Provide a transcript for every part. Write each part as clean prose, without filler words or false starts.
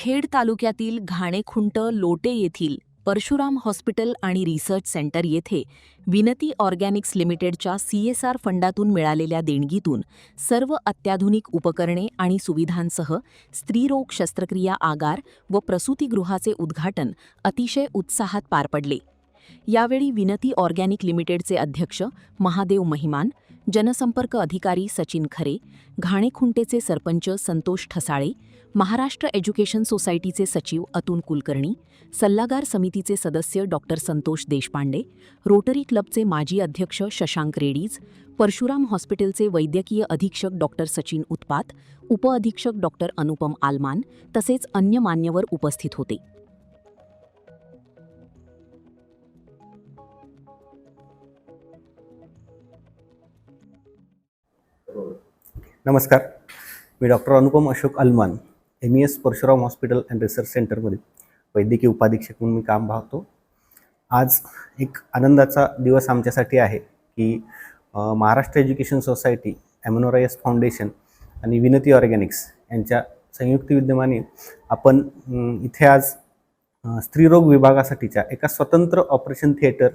खेड तालुक्यातील घाणेखुंट लोटे येथील परशुराम हॉस्पिटल आणि रिसर्च सेंटर येथे विनती ऑर्गॅनिक्स लिमिटेडच्या CSR फंडातून मिळालेल्या देणगीतून सर्व अत्याधुनिक उपकरणे आणि सुविधांसह स्त्रीरोग शस्त्रक्रिया आगार व प्रसूतिगृहाचे उद्घाटन अतिशय उत्साहात पार पडले। यावेळी विनती ऑर्गॅनिक लिमिटेडचे अध्यक्ष महादेव महिमान, जनसंपर्क अधिकारी सचिन खरे, घाणेखुंटेचे सरपंच संतोष ठसाळे, महाराष्ट्र एज्युकेशन सोसायटीचे सचिव अतुल कुलकर्णी, सल्लागार समितीचे सदस्य डॉक्टर संतोष देशपांडे, रोटरी क्लबचे माजी अध्यक्ष शशांक रेडीज, परशुराम हॉस्पिटलचे वैद्यकीय अधीक्षक डॉक्टर सचिन उत्पात, उपअधीक्षक डॉक्टर अनुपम आलमान तसेच अन्य मान्यवर उपस्थित होते। नमस्कार, मी doctor Anupam Ashok Aalman, MES Parshuram hospital and research सेंटरमध्ये वैद्यकीय उपाधीक्षक म्हणून मी काम पाहतो। आज एक आनंदाचा दिवस आमच्यासाठी आहे की महाराष्ट्र एज्युकेशन सोसायटी, ॲमोनोरायस फाउंडेशन आणि विनती ऑर्गॅनिक्स यांच्या संयुक्त विद्यमाने आपण इथे आज स्त्रीरोग विभागासाठीच्या एका स्वतंत्र ऑपरेशन थिएटर,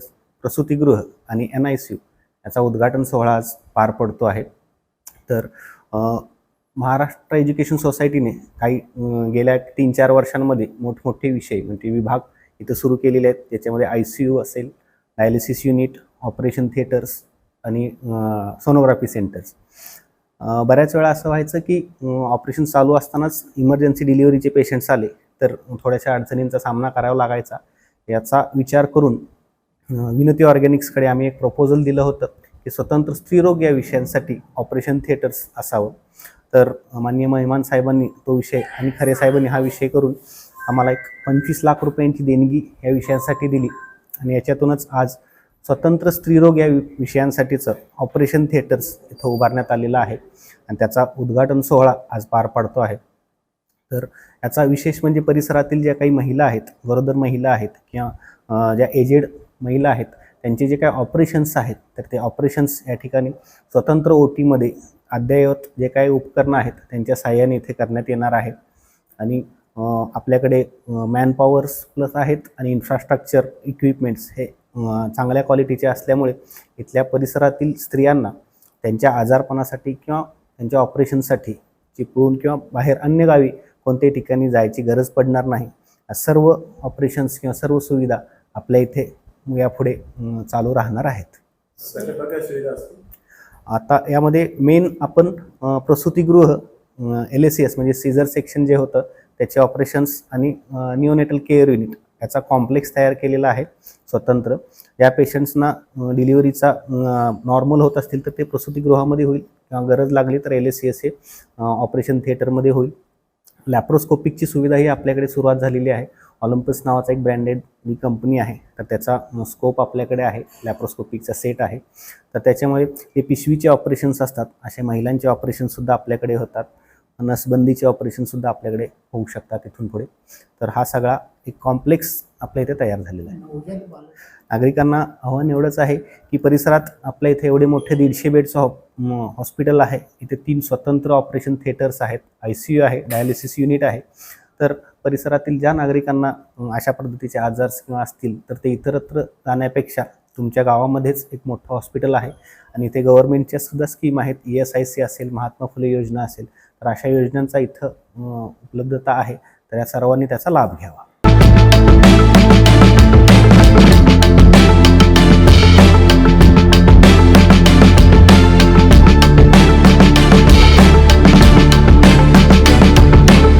प्रसूतिगृह आणि NICU याचा उद्घाटन सोहळा आज पार पडतो आहे। तर महाराष्ट्र एज्युकेशन सोसायटीने काही गेल्या 3-4 वर्षांमध्ये मोठमोठे विषय म्हणजे विभाग इथं सुरू केलेले आहेत। त्याच्यामध्ये ICU असेल, डायलिसिस युनिट, ऑपरेशन थिएटर्स आणि सोनोग्राफी सेंटर्स। बऱ्याच वेळा असं व्हायचं की ऑपरेशन चालू असतानाच इमर्जन्सी डिलिव्हरीचे पेशंट्स आले तर थोड्याशा अडचणींचा सामना करावा लागायचा। याचा विचार करून विनती ऑर्गॅनिक्सकडे आम्ही एक प्रपोजल दिलं होतं की स्वतंत्र स्त्रीरोग या विषयांसाठी ऑपरेशन थिएटर्स असावं। तर माननीय महिमान साहेबांनी तो विषय आणि खरे साहेबांनी हा विषय करून आम्हाला एक 25 लाख रुपयांची देणगी या विषयांसाठी दिली आणि याच्यातूनच आज स्वतंत्र स्त्रीरोग या विषयांसाठीचं ऑपरेशन थिएटर्स इथं उभारण्यात आलेलं आहे आणि त्याचा उद्घाटन सोहळा आज पार पडतो आहे। तर याचा विशेष म्हणजे परिसरातील ज्या काही महिला आहेत, गरोदर महिला आहेत किंवा ज्या एजेड महिला आहेत, त्यांचे जे काही ऑपरेशन्स आहेत तर ते ऑपरेशन्स या ठिकाणी स्वतंत्र OTमध्ये अद्ययावत जे काही उपकरणं आहेत त्यांच्या साहाय्याने इथे करण्यात येणार आहे। आणि आपल्याकडे मॅनपॉवर्स प्लस आहेत आणि इन्फ्रास्ट्रक्चर, इक्विपमेंट्स हे चांगल्या क्वालिटीचे असल्यामुळे इथल्या परिसरातील स्त्रियांना त्यांच्या आजारपणासाठी किंवा त्यांच्या ऑपरेशनसाठी चिपळूण किंवा बाहेर अन्य गावी कोणत्याही ठिकाणी जायची गरज पडणार नाही। सर्व ऑपरेशन्स किंवा सर्व सुविधा आपल्या इथे यापुढे चालू राहणार आहेत। आता यामध्ये मेन आपण प्रसूतिगृह, LACS म्हणजे सीझर सेक्शन जे होतं त्याचे ऑपरेशन्स आणि निओनेटल केअर युनिट याचा कॉम्प्लेक्स तयार केलेला आहे स्वतंत्र। या पेशंट्सना डिलिव्हरीचा नॉर्मल होत असतील तर ते प्रसूतिगृहामध्ये होईल किंवा गरज लागली तर LACS हे ऑपरेशन थिएटरमध्ये होईल। लॅप्रोस्कोपिकची सुविधा ही आपल्याकडे सुरुवात झालेली आहे। ऑलिम्पस नावाचा एक ब्रँडेड कंपनी आहे तर त्याचा स्कोप आपल्याकडे आहे, लॅप्रोस्कोपिकचा सेट आहे। तर त्याच्यामुळे हे पिशवीचे ऑपरेशन्स असतात, असे महिलांचे ऑपरेशनसुद्धा आपल्याकडे होतात, नसबंदीचे ऑपरेशनसुद्धा आपल्याकडे होऊ शकतात इथून पुढे। तर हा सगळा एक कॉम्प्लेक्स आपल्या इथे तयार झालेला आहे। नागरिकांना आव्हान एवढंच आहे की परिसरात आपल्या इथे एवढे मोठे 150 बेडचं हॉस्पिटल आहे, इथे 3 स्वतंत्र ऑपरेशन थिएटर्स आहेत, ICU आहे, डायलिसिस युनिट आहे। तर परिसरातील ज्या नागरिकांना अशा पद्धतीचे आजार किंवा असतील तर ते इतरत्र जाण्यापेक्षा तुमच्या गावामध्येच एक मोठं हॉस्पिटल आहे आणि इथे गव्हर्नमेंटच्या सुद्धा स्कीम आहेत, ESIC असेल, महात्मा फुले योजना असेल, तर अशा योजनांचा इथं उपलब्धता आहे। तर या सर्वांनी त्याचा लाभ घ्यावा।